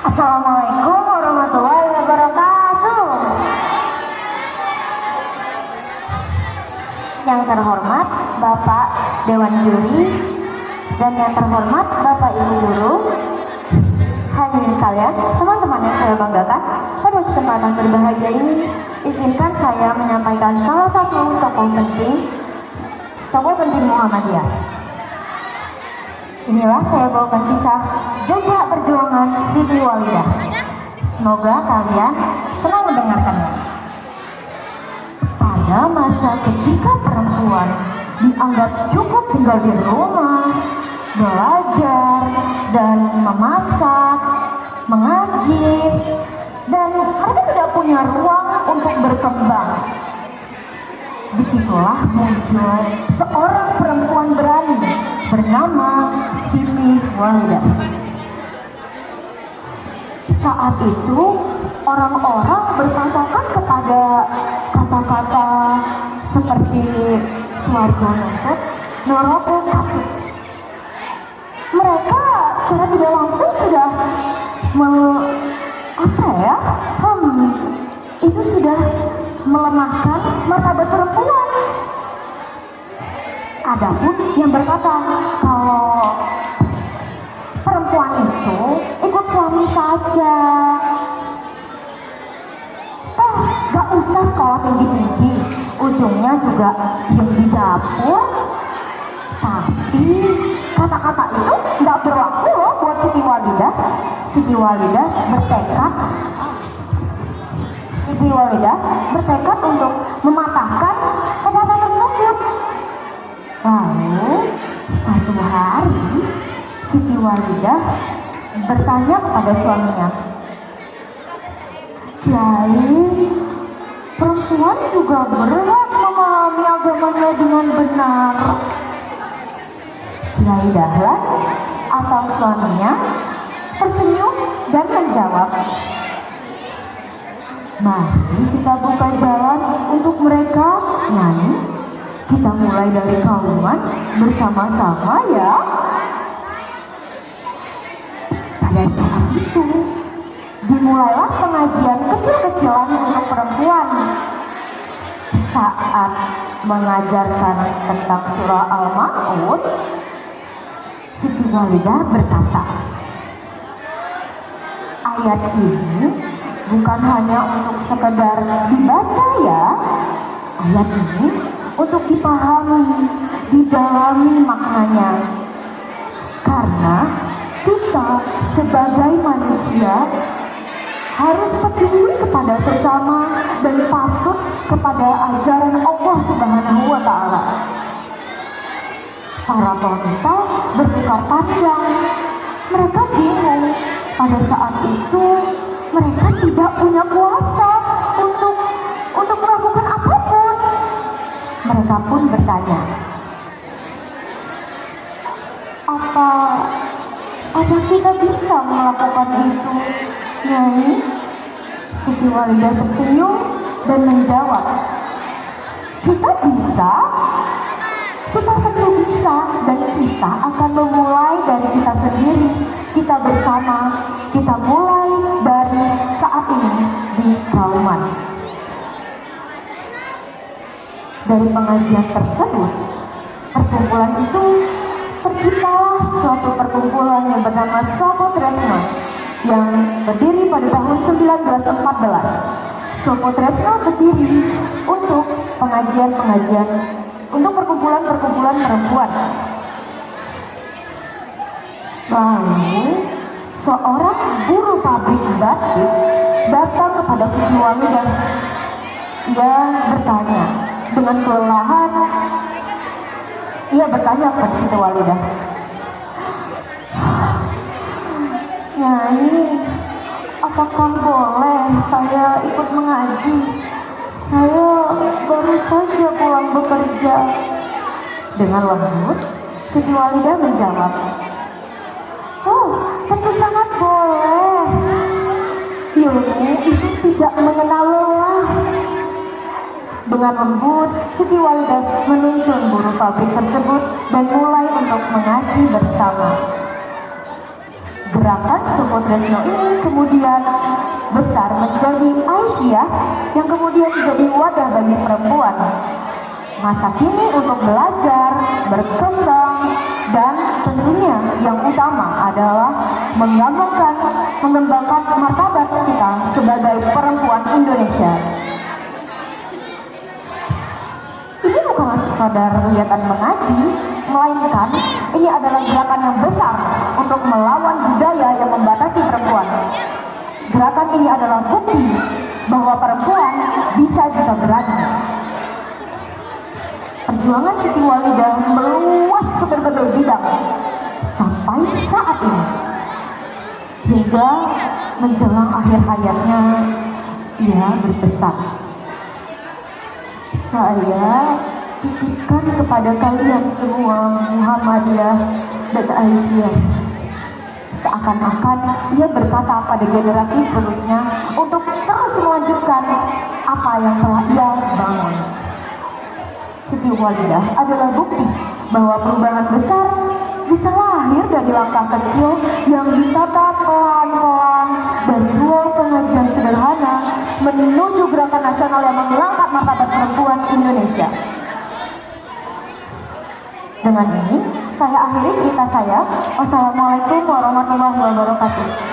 Assalamualaikum warahmatullahi wabarakatuh. Yang terhormat Bapak Dewan Juri dan yang terhormat Bapak Ibu Guru, hadirin sekalian, teman-teman yang saya banggakan, pada kesempatan berbahagia ini izinkan saya menyampaikan salah satu tokoh penting Muhammadiyah. Inilah saya bawakan kisah jejak perjuangan Siti Walidah. Semoga kalian senang mendengarkannya. Pada masa ketika perempuan dianggap cukup tinggal di rumah, belajar dan memasak, mengaji, dan mereka tidak punya ruang untuk berkembang. Disitulah muncul seorang perempuan berani bernama Siti Walidah. Saat itu orang-orang berkatakan kepada kata-kata seperti swarga nuntut, neraka katut. Mereka secara tidak langsung sudah itu sudah melemahkan martabat perempuan. Adapun yang berkata kalau perempuan itu ikut suami saja, toh gak usah sekolah tinggi-tinggi, ujungnya juga diam di dapur. Tapi kata-kata itu gak berlaku loh buat Siti Walidah. Siti Walidah bertekad untuk mematahkan kata-kata tersebut. Lalu satu hari Siti Walidah bertanya kepada suaminya, "Kiai, perempuan juga berhak memahami agamanya dengan benar." Kiai Dahlan asal suaminya tersenyum dan menjawab, "Mari kita buka jalan untuk mereka, Nyai. Kita mulai dari kauman bersama-sama ya." Pada saat itu dimulailah pengajian kecil-kecilan untuk perempuan. Saat mengajarkan tentang surah Al-Ma'un, Siti Walidah berkata, "Ayat ini bukan hanya untuk sekedar dibaca ya. Ayat ini untuk dipahami, didalami maknanya. Karena kita sebagai manusia harus peduli kepada sesama dan patuh kepada ajaran Allah Subhanahu wa Ta'ala." Para wanita bertukar pandang. Mereka bingung. Pada saat itu mereka tidak punya kuasa untuk melakukan apapun. Mereka pun bertanya, apa kita bisa melakukan itu, Nyai?" Siti Walidah tersenyum dan menjawab, "Kita bisa. Kita tentu bisa, dan kita akan memulai dari kita sendiri. Kita bersama, kita mulai dari saat ini di kauman." Dari pengajian tersebut, perkumpulan itu terciptalah suatu perkumpulan yang bernama Sopo Tresno yang berdiri pada tahun 1914. Sopo Tresno berdiri untuk pengajian-pengajian untuk perkumpulan-perkumpulan perempuan. Lalu seorang buruh pabrik batik datang kepada Siti Walidah. Ia bertanya dengan kelelahan. Ia bertanya kepada Siti Walidah, "Nyai, apakah boleh saya ikut mengaji? Saya baru saja pulang bekerja." Dengan lembut, Siti Walidah menjawab, "Oh, tentu sangat boleh. Ilmu itu tidak mengenal lelah." Dengan lembut, Siti Walidah menuntun buruh pabrik tersebut dan mulai untuk mengaji bersama. Gerakan Sukotresno ini kemudian besar menjadi Aisyah yang kemudian menjadi wadah bagi perempuan masa kini untuk belajar, berkembang, dan tentunya yang utama adalah mengembangkan martabat kita sebagai perempuan Indonesia. Ini bukanlah sekadar kegiatan mengaji, melainkan ini adalah gerakan yang besar untuk melawan budaya yang membatasi perempuan. Gerakan ini adalah bukti bahwa perempuan bisa jika berani. Perjuangan Siti Walidah meluas ke berbagai bidang sampai saat ini, hingga menjelang akhir hayatnya ia berpesan, "Saya titipkan kepada kalian semua Muhammadiyah dan Aisyah." Seakan-akan ia berkata pada generasi seterusnya untuk terus melanjutkan apa yang telah ia bangun. Siti Walidah adalah bukti bahwa perubahan besar bisa lahir dari langkah kecil yang ditata pelan-pelan dari ruang pengajian sederhana menuju gerakan nasional yang mengangkat martabat perempuan Indonesia. Dengan ini, saya akhiri cerita saya. Wassalamualaikum warahmatullahi wabarakatuh.